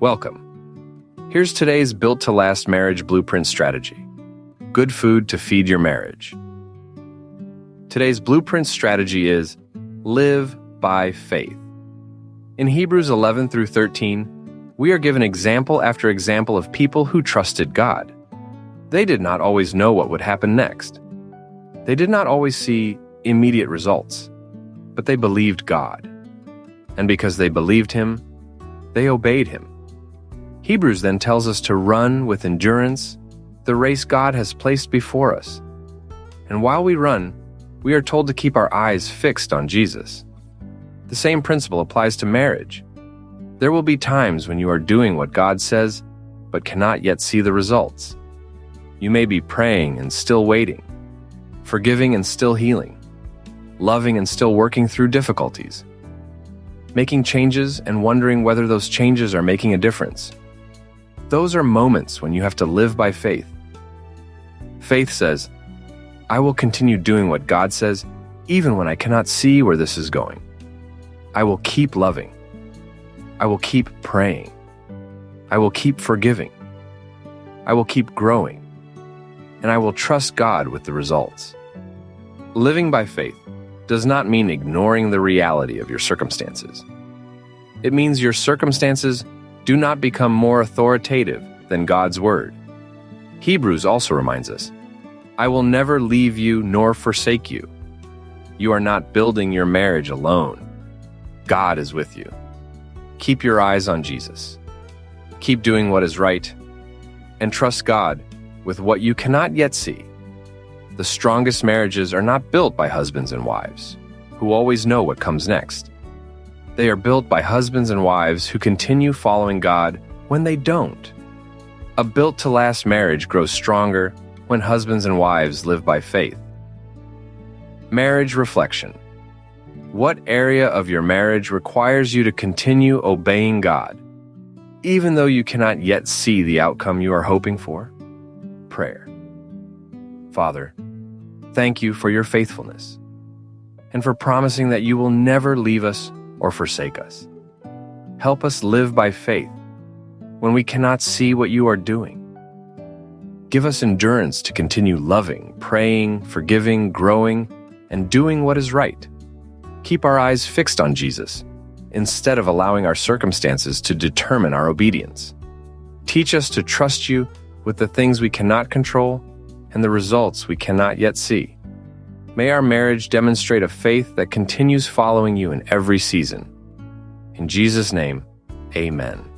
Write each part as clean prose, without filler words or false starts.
Welcome. Here's today's built-to-last marriage blueprint strategy. Good food to feed your marriage. Today's blueprint strategy is live by faith. In Hebrews 11 through 13, we are given example after example of people who trusted God. They did not always know what would happen next. They did not always see immediate results, but they believed God. And because they believed Him, they obeyed Him. Hebrews then tells us to run with endurance the race God has placed before us. And while we run, we are told to keep our eyes fixed on Jesus. The same principle applies to marriage. There will be times when you are doing what God says, but cannot yet see the results. You may be praying and still waiting, forgiving and still healing, loving and still working through difficulties, making changes and wondering whether those changes are making a difference. Those are moments when you have to live by faith. Faith says, I will continue doing what God says, even when I cannot see where this is going. I will keep loving. I will keep praying. I will keep forgiving. I will keep growing. And I will trust God with the results. Living by faith does not mean ignoring the reality of your circumstances. It means your circumstances do not become more authoritative than God's word. Hebrews also reminds us, I will never leave you nor forsake you. You are not building your marriage alone. God is with you. Keep your eyes on Jesus. Keep doing what is right, and trust God with what you cannot yet see. The strongest marriages are not built by husbands and wives who always know what comes next. They are built by husbands and wives who continue following God when they don't. A built-to-last marriage grows stronger when husbands and wives live by faith. Marriage reflection. What area of your marriage requires you to continue obeying God, even though you cannot yet see the outcome you are hoping for? Prayer. Father, thank you for your faithfulness and for promising that you will never leave us or forsake us. Help us live by faith when we cannot see what you are doing. Give us endurance to continue loving, praying, forgiving, growing, and doing what is right. Keep our eyes fixed on Jesus instead of allowing our circumstances to determine our obedience. Teach us to trust you with the things we cannot control and the results we cannot yet see. May our marriage demonstrate a faith that continues following you in every season. In Jesus' name, amen.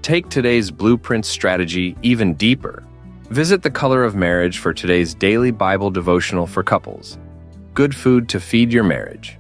Take today's blueprint strategy even deeper. Visit The Color of Marriage for today's daily Bible devotional for couples. Good food to feed your marriage.